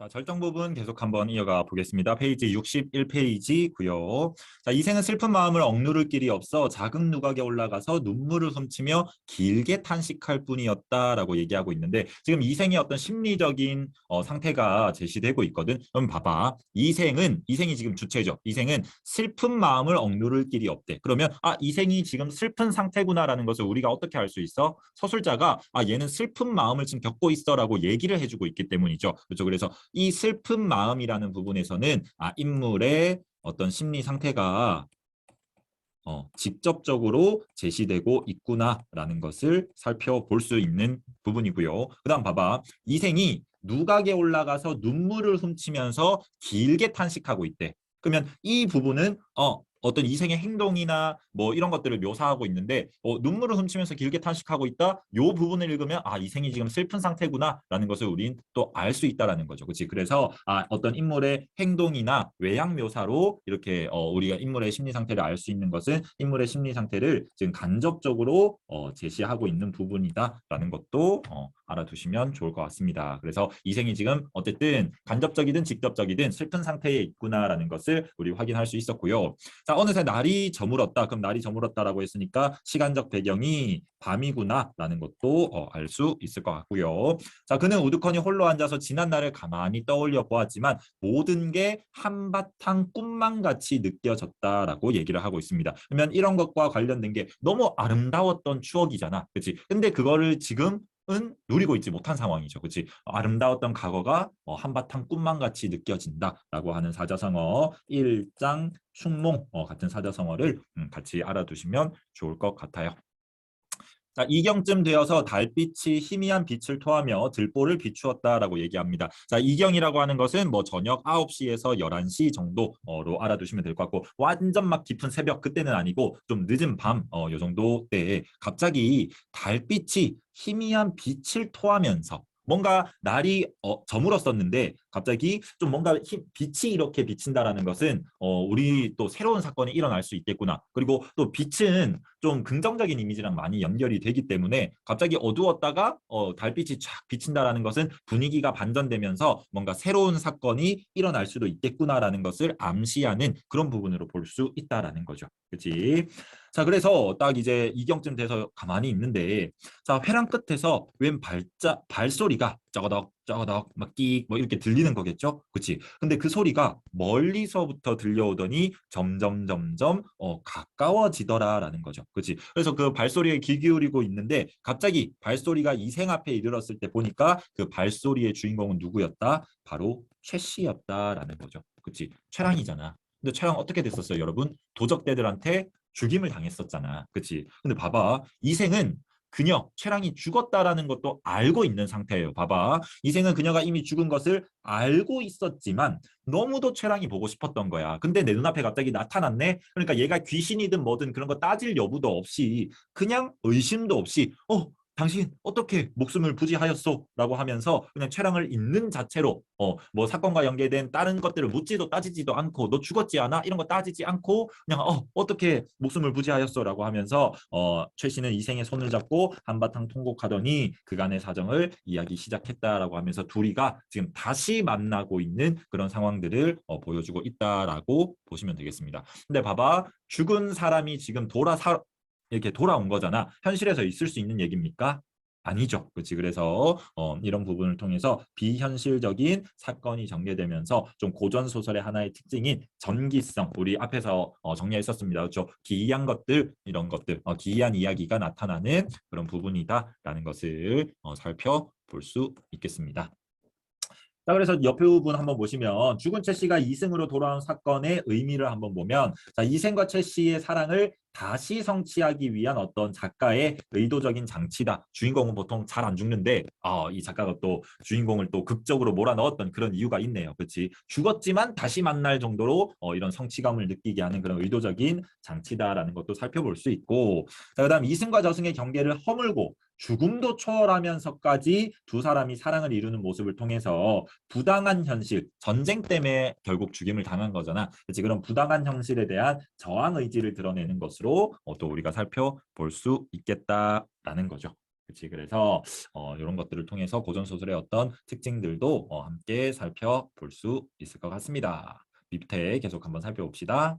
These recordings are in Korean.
자, 절정 부분 계속 한번 이어가 보겠습니다. 페이지 61페이지고요. 자, 이생은 슬픈 마음을 억누를 길이 없어 작은 누각에 올라가서 눈물을 훔치며 길게 탄식할 뿐이었다라고 얘기하고 있는데 지금 이생의 어떤 심리적인 상태가 제시되고 있거든. 그럼 봐봐. 이생이 지금 주체죠. 이생은 슬픈 마음을 억누를 길이 없대. 그러면 이생이 지금 슬픈 상태구나라는 것을 우리가 어떻게 알 수 있어? 서술자가 얘는 슬픈 마음을 지금 겪고 있어라고 얘기를 해주고 있기 때문이죠. 그렇죠. 그래서 이 슬픈 마음이라는 부분에서는 인물의 어떤 심리 상태가 직접적으로 제시되고 있구나라는 것을 살펴볼 수 있는 부분이고요. 그다음 봐봐. 이생이 누각에 올라가서 눈물을 훔치면서 길게 탄식하고 있대. 그러면 이 부분은 어떤 이생의 행동이나 뭐 이런 것들을 묘사하고 있는데 눈물을 훔치면서 길게 탄식하고 있다. 이 부분을 읽으면 이생이 지금 슬픈 상태구나라는 것을 우린 또 알 수 있다라는 거죠. 그렇지? 그래서 어떤 인물의 행동이나 외양 묘사로 이렇게 우리가 인물의 심리 상태를 알 수 있는 것은 인물의 심리 상태를 지금 간접적으로 제시하고 있는 부분이다라는 것도 알아두시면 좋을 것 같습니다. 그래서 이생이 지금 어쨌든 간접적이든 직접적이든 슬픈 상태에 있구나라는 것을 우리 확인할 수 있었고요. 자, 어느새 날이 저물었다. 그럼 날이 저물었다라고 했으니까 시간적 배경이 밤이구나라는 것도 알 수 있을 것 같고요. 자, 그는 우두커니 홀로 앉아서 지난 날을 가만히 떠올려 보았지만 모든 게 한바탕 꿈만 같이 느껴졌다라고 얘기를 하고 있습니다. 그러면 이런 것과 관련된 게 너무 아름다웠던 추억이잖아. 그렇지? 근데 그거를 지금 은 누리고 있지 못한 상황이죠. 그렇지? 아름다웠던 과거가 한바탕 꿈만 같이 느껴진다라고 하는 사자성어 1장 충몽 같은 사자성어를 같이 알아두시면 좋을 것 같아요. 자, 이경쯤 되어서 달빛이 희미한 빛을 토하며 들보를 비추었다라고 얘기합니다. 자, 이경이라고 하는 것은 뭐 저녁 9시에서 11시 정도로 알아두시면 될 것 같고 완전 막 깊은 새벽 그때는 아니고 좀 늦은 밤 요 정도 때에 갑자기 달빛이 희미한 빛을 토하면서 뭔가 날이 저물었었는데 갑자기 좀 뭔가 빛이 이렇게 비친다라는 것은 우리 또 새로운 사건이 일어날 수 있겠구나. 그리고 또 빛은 좀 긍정적인 이미지랑 많이 연결이 되기 때문에 갑자기 어두웠다가 달빛이 쫙 비친다라는 것은 분위기가 반전되면서 뭔가 새로운 사건이 일어날 수도 있겠구나라는 것을 암시하는 그런 부분으로 볼 수 있다라는 거죠. 그렇지? 자, 그래서 딱 이제 이경쯤 돼서 가만히 있는데 자, 회랑 끝에서 웬 발소리가 저거덕 저거덕 막 끽 뭐 이렇게 들리는 거겠죠? 그렇지? 근데 그 소리가 멀리서부터 들려오더니 점점 가까워지더라라는 거죠. 그렇지? 그래서 그 발소리에 귀 기울이고 있는데 갑자기 발소리가 이생 앞에 이르렀을 때 보니까 그 발소리의 주인공은 누구였다? 바로 최 씨였다라는 거죠. 그렇지? 최랑이잖아. 근데 최랑 어떻게 됐었어요, 여러분? 도적대들한테 죽임을 당했었잖아. 그렇지? 근데 봐봐. 이생은 그녀, 최랑이 죽었다라는 것도 알고 있는 상태예요. 봐봐. 이생은 그녀가 이미 죽은 것을 알고 있었지만 너무도 최랑이 보고 싶었던 거야. 근데 내 눈앞에 갑자기 나타났네? 그러니까 얘가 귀신이든 뭐든 그런 거 따질 여부도 없이 그냥 의심도 없이 당신 어떻게 목숨을 부지하였소? 라고 하면서 그냥 최랑을 있는 자체로 뭐 사건과 연계된 다른 것들을 묻지도 따지지도 않고 너 죽었지 않아? 이런 거 따지지 않고 그냥 어떻게 목숨을 부지하였소? 라고 하면서 최 씨는 이생의 손을 잡고 한바탕 통곡하더니 그간의 사정을 이야기 시작했다라고 하면서 둘이가 지금 다시 만나고 있는 그런 상황들을 보여주고 있다라고 보시면 되겠습니다. 근데 봐봐. 죽은 사람이 지금 이렇게 돌아온 거잖아. 현실에서 있을 수 있는 얘기입니까? 아니죠. 그렇지. 그래서 이런 부분을 통해서 비현실적인 사건이 전개되면서 좀 고전 소설의 하나의 특징인 전기성, 우리 앞에서 정리했었습니다. 그렇죠. 기이한 것들, 이런 것들, 기이한 이야기가 나타나는 그런 부분이다라는 것을 살펴볼 수 있겠습니다. 자, 그래서 옆에 부분 한번 보시면 죽은 최 씨가 이승으로 돌아온 사건의 의미를 한번 보면 자, 이승과 최 씨의 사랑을 다시 성취하기 위한 어떤 작가의 의도적인 장치다. 주인공은 보통 잘 안 죽는데 이 작가가 또 주인공을 또 극적으로 몰아넣었던 그런 이유가 있네요. 그렇지? 죽었지만 다시 만날 정도로 이런 성취감을 느끼게 하는 그런 의도적인 장치다라는 것도 살펴볼 수 있고 자, 그다음 이승과 저승의 경계를 허물고 죽음도 초월하면서까지 두 사람이 사랑을 이루는 모습을 통해서 부당한 현실, 전쟁 때문에 결국 죽임을 당한 거잖아. 그렇지? 그런 부당한 현실에 대한 저항 의지를 드러내는 것으로 또 우리가 살펴볼 수 있겠다라는 거죠. 그렇지. 그래서 이런 것들을 통해서 고전 소설의 어떤 특징들도 함께 살펴볼 수 있을 것 같습니다. 밑에 계속 한번 살펴봅시다.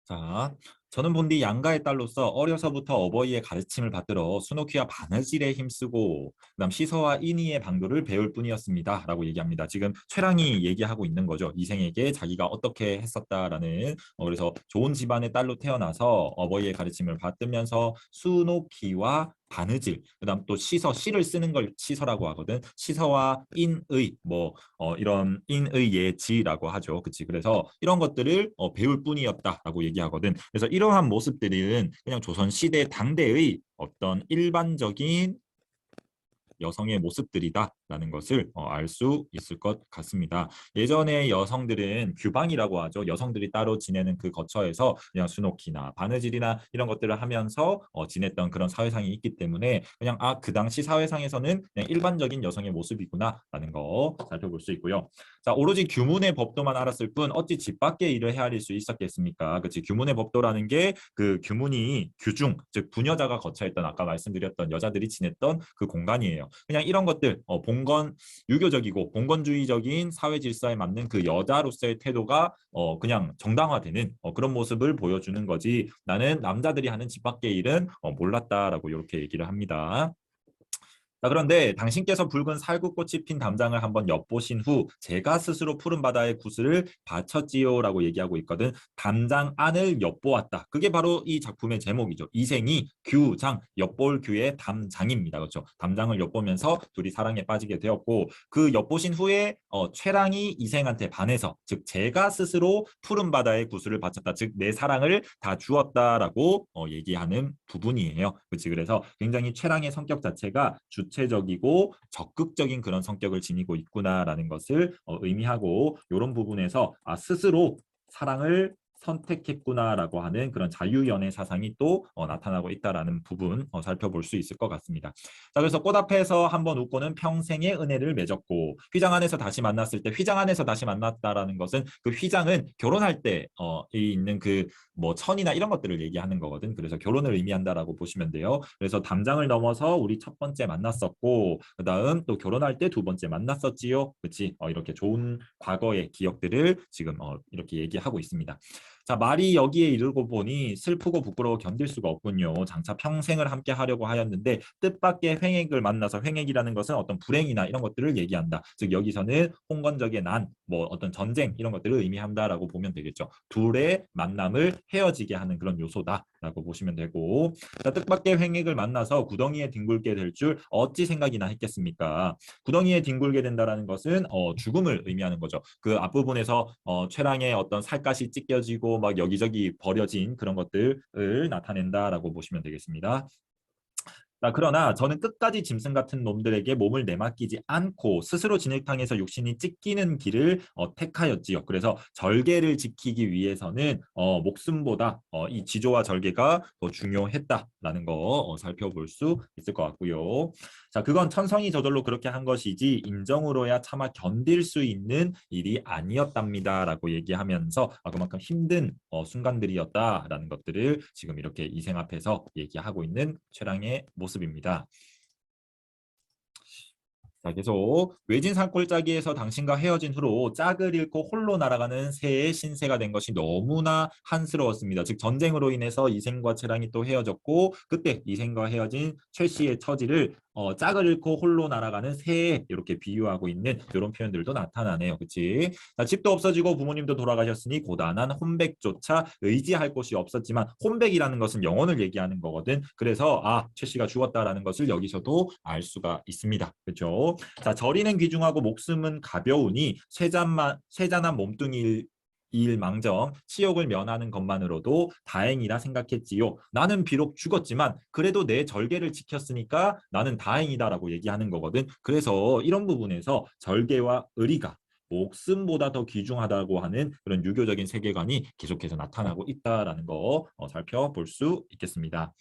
자, 저는 본디 양가의 딸로서 어려서부터 어버이의 가르침을 받들어 순옥희와 바느질에 힘쓰고 그다음 시서와 인의의 방도를 배울 뿐이었습니다. 라고 얘기합니다. 지금 최랑이 얘기하고 있는 거죠. 이생에게 자기가 어떻게 했었다라는 그래서 좋은 집안의 딸로 태어나서 어버이의 가르침을 받으면서 순옥희와 바느질, 그다음 또 시서, 시를 쓰는 걸 시서라고 하거든. 시서와 인의, 뭐 이런 인의 예지라고 하죠. 그치? 그래서 이런 것들을 배울 뿐이었다라고 얘기하거든. 그래서 이러한 모습들은 그냥 조선 시대 당대의 어떤 일반적인 여성의 모습들이다라는 것을 알 수 있을 것 같습니다. 예전에 여성들은 규방이라고 하죠. 여성들이 따로 지내는 그 거처에서 그냥 순옥희나 바느질이나 이런 것들을 하면서 지냈던 그런 사회상이 있기 때문에 그냥 그 당시 사회상에서는 그냥 일반적인 여성의 모습이구나라는 거 살펴볼 수 있고요. 자, 오로지 규문의 법도만 알았을 뿐 어찌 집 밖의 일을 헤아릴 수 있었겠습니까? 그치? 규문의 법도라는 게 그 규문이 규중, 즉 부녀자가 거처했던 아까 말씀드렸던 여자들이 지냈던 그 공간이에요. 그냥 이런 것들 봉건 유교적이고 봉건주의적인 사회 질서에 맞는 그 여자로서의 태도가 그냥 정당화되는 그런 모습을 보여주는 거지. 나는 남자들이 하는 집 밖의 일은 몰랐다라고 이렇게 얘기를 합니다. 자, 그런데 당신께서 붉은 살구꽃이 핀 담장을 한번 엿보신 후 제가 스스로 푸른 바다의 구슬을 바쳤지요라고 얘기하고 있거든. 담장 안을 엿보았다. 그게 바로 이 작품의 제목이죠. 이생이 규장, 엿볼 규의 담장입니다. 그렇죠? 담장을 엿보면서 둘이 사랑에 빠지게 되었고 그 엿보신 후에 최랑이 이생한테 반해서 즉 제가 스스로 푸른 바다의 구슬을 바쳤다. 즉 내 사랑을 다 주었다라고 얘기하는 부분이에요. 그렇지? 그래서 굉장히 최랑의 성격 자체가 주체적이고 적극적인 그런 성격을 지니고 있구나라는 것을 의미하고 이런 부분에서 스스로 사랑을 선택했구나라고 하는 그런 자유연애 사상이 또 나타나고 있다라는 부분 살펴볼 수 있을 것 같습니다. 자, 그래서 꽃 앞에서 한번 웃고는 평생의 은혜를 맺었고 휘장 안에서 다시 만났을 때 휘장 안에서 다시 만났다라는 것은 그 휘장은 결혼할 때 있는 그 뭐 천이나 이런 것들을 얘기하는 거거든. 그래서 결혼을 의미한다라고 보시면 돼요. 그래서 담장을 넘어서 우리 첫 번째 만났었고 그다음 또 결혼할 때 두 번째 만났었지요. 그렇지? 이렇게 좋은 과거의 기억들을 지금 이렇게 얘기하고 있습니다. 자, 말이 여기에 이르고 보니 슬프고 부끄러워 견딜 수가 없군요. 장차 평생을 함께 하려고 하였는데 뜻밖의 횡액을 만나서 횡액이라는 것은 어떤 불행이나 이런 것들을 얘기한다. 즉 여기서는 홍건적의 난, 뭐 어떤 전쟁 이런 것들을 의미한다라고 보면 되겠죠. 둘의 만남을 헤어지게 하는 그런 요소다라고 보시면 되고 자, 뜻밖의 횡액을 만나서 구덩이에 뒹굴게 될 줄 어찌 생각이나 했겠습니까? 구덩이에 뒹굴게 된다라는 것은 죽음을 의미하는 거죠. 그 앞부분에서 최랑의 어떤 살갗이 찢겨지고 막 여기저기 버려진 그런 것들을 나타낸다라고 보시면 되겠습니다. 자, 그러나 저는 끝까지 짐승 같은 놈들에게 몸을 내맡기지 않고 스스로 진흙탕에서 육신이 찢기는 길을 택하였지요. 그래서 절개를 지키기 위해서는 목숨보다 이 지조와 절개가 더 중요했다라는 거 살펴볼 수 있을 것 같고요. 자, 그건 천성이 저절로 그렇게 한 것이지 인정으로야 차마 견딜 수 있는 일이 아니었답니다라고 얘기하면서 그만큼 힘든 순간들이었다라는 것들을 지금 이렇게 이생 앞에서 얘기하고 있는 최랑의 모습입니다. 자, 계속 외진 산골짜기에서 당신과 헤어진 후로 짝을 잃고 홀로 날아가는 새의 신세가 된 것이 너무나 한스러웠습니다. 즉 전쟁으로 인해서 이생과 최랑이 또 헤어졌고 그때 이생과 헤어진 최 씨의 처지를 짝을 잃고 홀로 날아가는 새에 이렇게 비유하고 있는 이런 표현들도 나타나네요. 그치? 자, 집도 없어지고 부모님도 돌아가셨으니 고단한 혼백조차 의지할 곳이 없었지만 혼백이라는 것은 영혼을 얘기하는 거거든. 그래서 최 씨가 죽었다라는 것을 여기서도 알 수가 있습니다. 그렇죠? 자, 저리는 귀중하고 목숨은 가벼우니 쇠잔한 몸뚱이일 망정 치욕을 면하는 것만으로도 다행이라 생각했지요. 나는 비록 죽었지만 그래도 내 절개를 지켰으니까 나는 다행이다라고 얘기하는 거거든. 그래서 이런 부분에서 절개와 의리가 목숨보다 더 귀중하다고 하는 그런 유교적인 세계관이 계속해서 나타나고 있다라는 거 살펴볼 수 있겠습니다.